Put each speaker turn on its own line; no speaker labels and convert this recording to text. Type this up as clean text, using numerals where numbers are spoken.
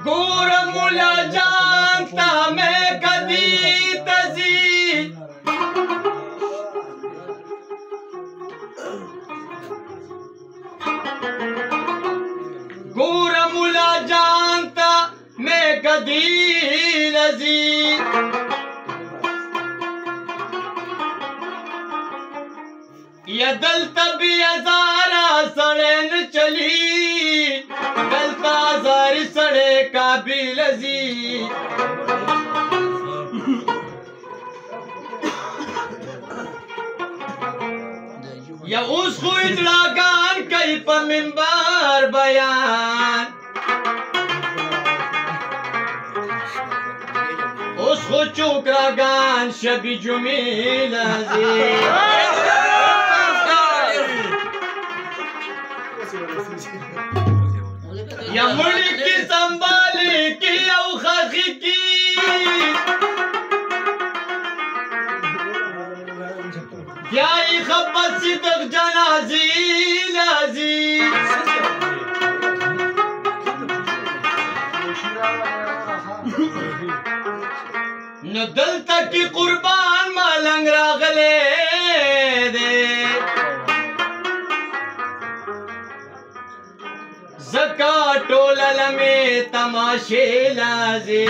گور مولا جانتا میں کدی تزی گور مولا جانتا میں کدی لزی یا دلتا بھی ازارا سڑین چلی دلتا ازاری سڑے قابل ازی یا اس کو ادراگان کئی پا منبر بیان اس کو چوکراگان شبی جمیل ازی یا مڑی کی سنبالی کی او خاخی کی یا ای خبت صدق جنازی لازی نو دلتا کی قربان مالنگ راغلے دے زکا ٹولا لمی تماشے لازی